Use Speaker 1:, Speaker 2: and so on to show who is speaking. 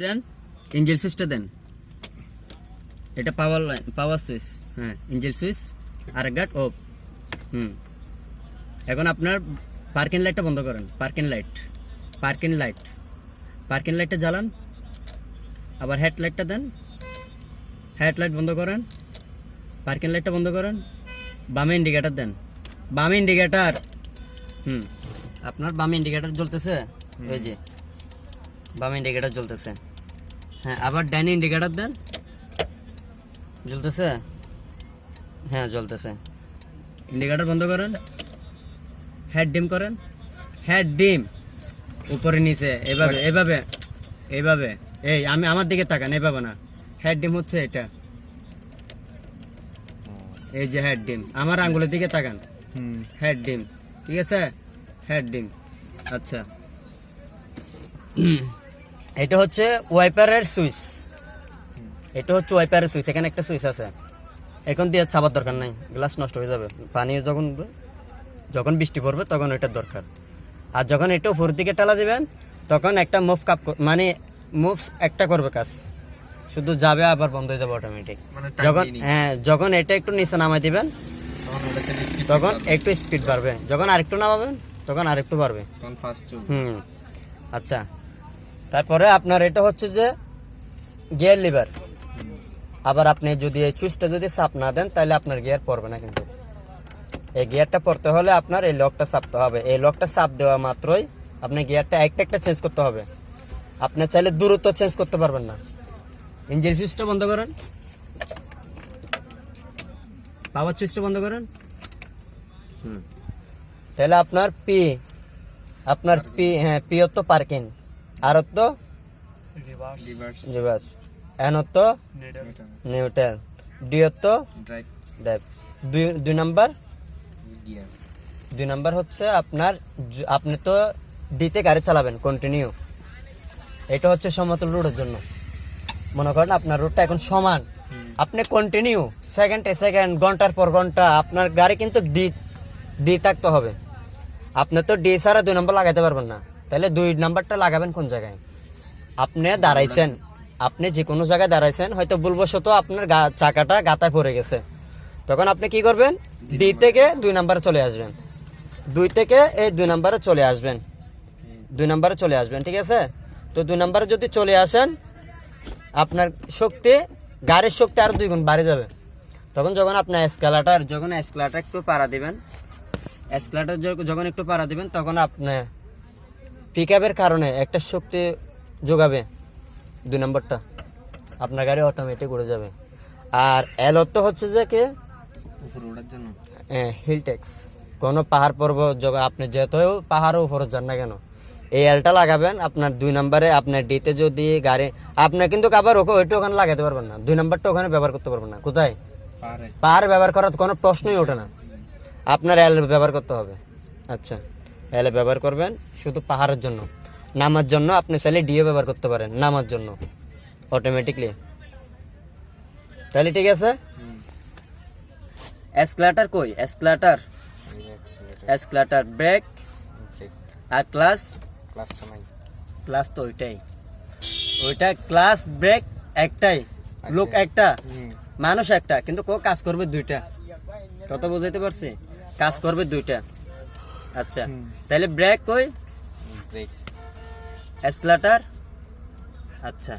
Speaker 1: দেন ইঞ্জেল সুইচটা দেন। এটা পাওয়ার লাইন, পাওয়ার সুইচ। হ্যাঁ, ইঞ্জেল সুইচ আর গার্ড অফ। এখন আপনার পার্কিং লাইটটা বন্ধ করেন। পার্কিং লাইটটা জ্বালান। আবার হেডলাইটটা দেন। হেডলাইট বন্ধ করেন। পার্কিং লাইটটা বন্ধ করেন। বামে ইন্ডিকেটার দেন। বামে ইন্ডিকেটার। আপনার বামে ইন্ডিকেটার জ্বলতেছে, ওই যে বামে ইন্ডিকেটার জ্বলতেছে। হ্যাঁ, আবার ডাইনে ইন্ডিকেটার দেন। জ্বলতেছে? হ্যাঁ, জ্বলতেছে। ইন্ডিকেটার বন্ধ করেন। হেড ডিম করেন। হেড ডিম উপরে নিচে, এভাবে এভাবে এইভাবে। এই আমি আমার দিকে তাকান, এভাবে না। হেড ডিম হচ্ছে এটা, এই যে হেড ডিম। আমার আঙ্গুলের দিকে তাকান। হেড ডিম, ঠিক আছে? হেড ডিম। আচ্ছা, এটা হচ্ছে ওয়াইপারের সুইচ। এটা হচ্ছে ওয়াইপারের সুইচ। এখানে একটা সুইচ আছে, এখন দিয়ে চাপার দরকার নাই, গ্লাস নষ্ট হয়ে যাবে। পানি যখন বৃষ্টি পড়বে তখন ওইটার দরকার। আর যখন এটা উপরের দিকে টালা দিবেন তখন একটা মুভ কাপ, মানে মুভস একটা করবে কাজ, শুধু যাবে আবার বন্ধ হয়ে যাবে অটোমেটিক। যখন এটা একটু নিচে নামাই দিবেন তখন একটু স্পিড বাড়বে, যখন আরেকটু নামাবেন তখন আরেকটু বাড়বে। আচ্ছা, তারপরে আপনার এটা হচ্ছে যে গিয়ার লিভার। আবার আপনি যদি এই সুইচটা যদি চাপ না দেন তাহলে আপনার গিয়ার পড়বে না। কিন্তু এই গিয়ারটা পড়তে হলে আপনার এই লকটা চাপতে হবে। এই লকটা চাপ দেওয়া মাত্রই আপনি গিয়ারটা একটা চেঞ্জ করতে হবে। আপনি চাইলে দূরত্ব চেঞ্জ করতে পারবেন না। ইঞ্জিন সুইচটা বন্ধ করেন। পাওয়ার সুইচটা বন্ধ করেন। তাহলে আপনার পি, হ্যাঁ, পি হতো পার্কিং, আর হতো রিভার্স, এন হতো নিউট্রাল, ডি হতো ড্রাইভ। দুই নাম্বার হচ্ছে আপনার, আপনি তো ডিতে গাড়ি চালাবেন কন্টিনিউ। এটা হচ্ছে সমতল রোডের জন্য। মনে করেন আপনার রোডটা এখন সমান, আপনি কন্টিনিউ সেকেন্ড ঘন্টার পর ঘন্টা আপনার গাড়ি কিন্তু ডি থাকতে হবে। আপনি তো ডি ছাড়া 2 নম্বর লাগাইতে পারবেন না। তাহলে 2 নাম্বারটা লাগাবেন কোন জায়গায়? আপনি দাঁড়াইছেন, আপনি যে কোনো জায়গায় দাঁড়াইছেন, হয়তো ভুলবশত আপনার চাকাটা গাতায় পড়ে গেছে, তখন আপনি কি করবেন? ডি থেকে 2 নাম্বারে চলে আসবেন। 2 থেকে এই 2 নাম্বারে চলে আসবেন। 2 নাম্বারে চলে আসবেন, ঠিক আছে? তো 2 নাম্বারে যদি চলে আসেন, আপনার শক্তি, গাড়ির শক্তি আরো 2 গুণ বাড়ে যাবে। তখন যখন আপনার এসকেলেটর একটু পাড়া দিবেন, যখন একটু পাড়া দিবেন তখন আপনি পিকআপের কারণে একটা শক্তি যোগাবে 2 নম্বরটা, আপনার গাড়ি অটোমেটিক উড়ে যাবে। আর এল তো হচ্ছে যে কে উপরে ওঠার জন্য, হিল ট্যাক্স। কোনো পাহাড় পর্বত আপনি যেহেতু পাহাড়ের উপরে যান না কেন, এই এলটা লাগাবেন আপনার 2 নম্বরে। আপনার ডিতে যদি গাড়ি, আপনার কিন্তু আবার ওইটা ওখানে লাগাতে পারবেন না, 2 নম্বরটা ওখানে ব্যবহার করতে পারবেন না। কোথায়? পাহাড়ে ব্যবহার করার কোনো প্রশ্নই ওঠে না, আপনার এল ব্যবহার করতে হবে। আচ্ছা, এল ব্যবহার করবেন শুধু পাহাড়ের জন্য। নামার জন্য আপনি চাইলে ডিও ব্যবহার করতে পারেন, নামার জন্য অটোমেটিকলি। তাহলে ঠিক আছে। এসকেলেটর কই? এসকেলেটর ব্রেক আর ক্লাস তো ওইটা ক্লাস ব্রেক একটাই, লোক একটা, মানুষ একটা, কিন্তু কাজ করবে 2টা। কত বুঝাইতে পারছি? কাজ করবে 2টা। আচ্ছা, তাহলে ব্রেক কই? এসকেলেটর। আচ্ছা।